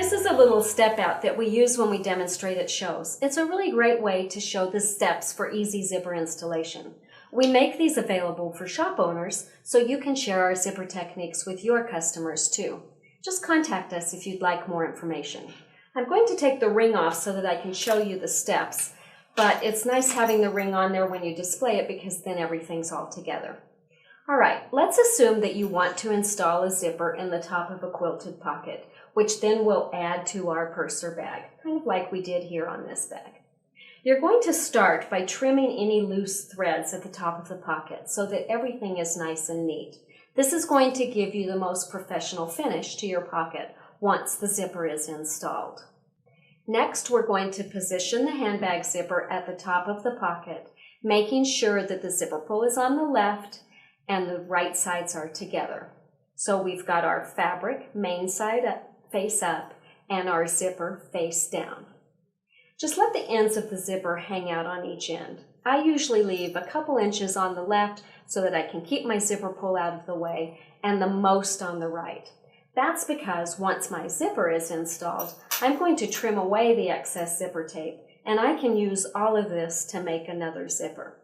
This is a little step out that we use when we demonstrate at shows. It's a really great way to show the steps for easy zipper installation. We make these available for shop owners so you can share our zipper techniques with your customers too. Just contact us if you'd like more information. I'm going to take the ring off so that I can show you the steps, but it's nice having the ring on there when you display it because then everything's all together. All right, let's assume that you want to install a zipper in the top of a quilted pocket, which then will add to our purse or bag, kind of like we did here on this bag. You're going to start by trimming any loose threads at the top of the pocket so that everything is nice and neat. This is going to give you the most professional finish to your pocket once the zipper is installed. Next, we're going to position the handbag zipper at the top of the pocket, making sure that the zipper pull is on the left and the right sides are together. So we've got our fabric main side up, face up, and our zipper face down. Just let the ends of the zipper hang out on each end. I usually leave a couple inches on the left so that I can keep my zipper pull out of the way and the most on the right. That's because once my zipper is installed, I'm going to trim away the excess zipper tape, and I can use all of this to make another zipper.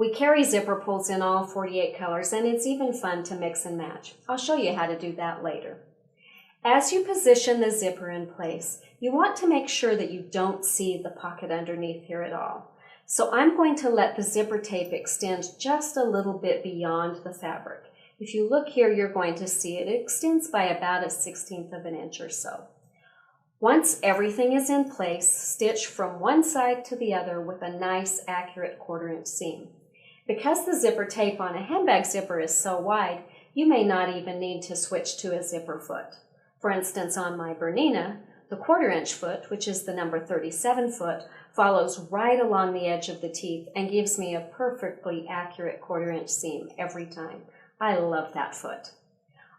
We carry zipper pulls in all 48 colors, and it's even fun to mix and match. I'll show you how to do that later. As you position the zipper in place, you want to make sure that you don't see the pocket underneath here at all. So I'm going to let the zipper tape extend just a little bit beyond the fabric. If you look here, you're going to see it extends by about 1/16 of an inch or so. Once everything is in place, stitch from one side to the other with a nice, accurate 1/4 inch seam. Because the zipper tape on a handbag zipper is so wide, you may not even need to switch to a zipper foot. For instance, on my Bernina, the 1/4 inch foot, which is the number 37 foot, follows right along the edge of the teeth and gives me a perfectly accurate 1/4 inch seam every time. I love that foot.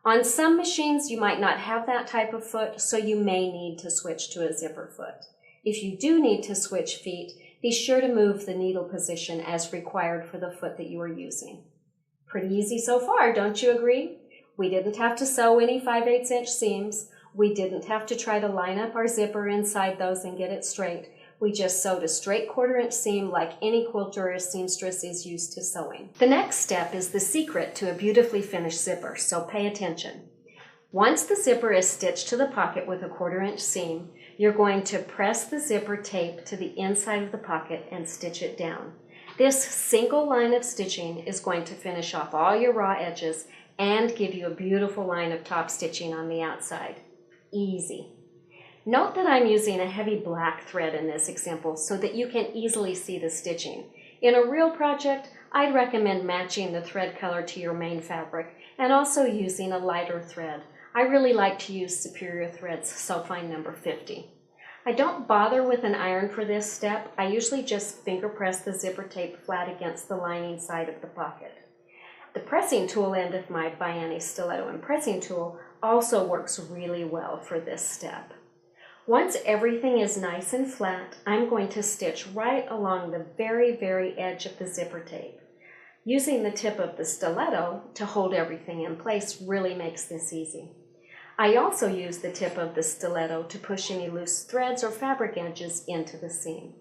On some machines, you might not have that type of foot, so you may need to switch to a zipper foot. If you do need to switch feet, be sure to move the needle position as required for the foot that you are using. Pretty easy so far, don't you agree? We didn't have to sew any 5/8 inch seams. We didn't have to try to line up our zipper inside those and get it straight. We just sewed a straight 1/4 inch seam like any quilter or seamstress is used to sewing. The next step is the secret to a beautifully finished zipper, so pay attention. Once the zipper is stitched to the pocket with a 1/4 inch seam, you're going to press the zipper tape to the inside of the pocket and stitch it down. This single line of stitching is going to finish off all your raw edges and give you a beautiful line of top stitching on the outside. Easy. Note that I'm using a heavy black thread in this example so that you can easily see the stitching. In a real project, I'd recommend matching the thread color to your main fabric and also using a lighter thread. I really like to use superior threads, so find number 50. I don't bother with an iron for this step. I usually just finger press the zipper tape flat against the lining side of the pocket. The pressing tool end of my ByAnnie stiletto and pressing tool also works really well for this step. Once everything is nice and flat, I'm going to stitch right along the very edge of the zipper tape. Using the tip of the stiletto to hold everything in place really makes this easy. I also use the tip of the stiletto to push any loose threads or fabric edges into the seam.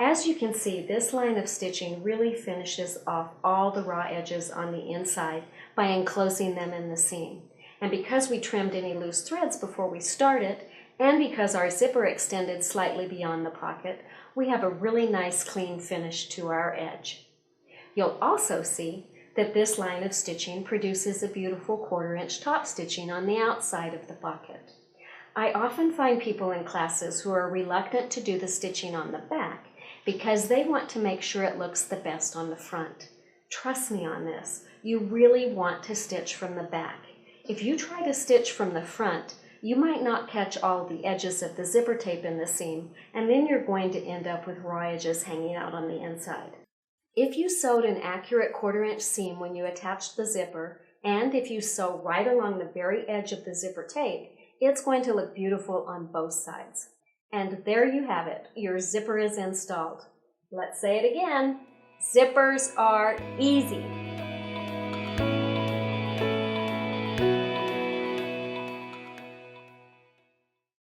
As you can see, this line of stitching really finishes off all the raw edges on the inside by enclosing them in the seam. And because we trimmed any loose threads before we started, and because our zipper extended slightly beyond the pocket, we have a really nice clean finish to our edge. You'll also see that this line of stitching produces a beautiful 1/4 inch top stitching on the outside of the pocket. I often find people in classes who are reluctant to do the stitching on the back because they want to make sure it looks the best on the front. Trust me on this, you really want to stitch from the back. If you try to stitch from the front, you might not catch all the edges of the zipper tape in the seam, and then you're going to end up with raw edges hanging out on the inside. If you sewed an accurate 1/4 inch seam when you attached the zipper, and if you sew right along the very edge of the zipper tape, it's going to look beautiful on both sides. And there you have it, your zipper is installed. Let's say it again, zippers are easy.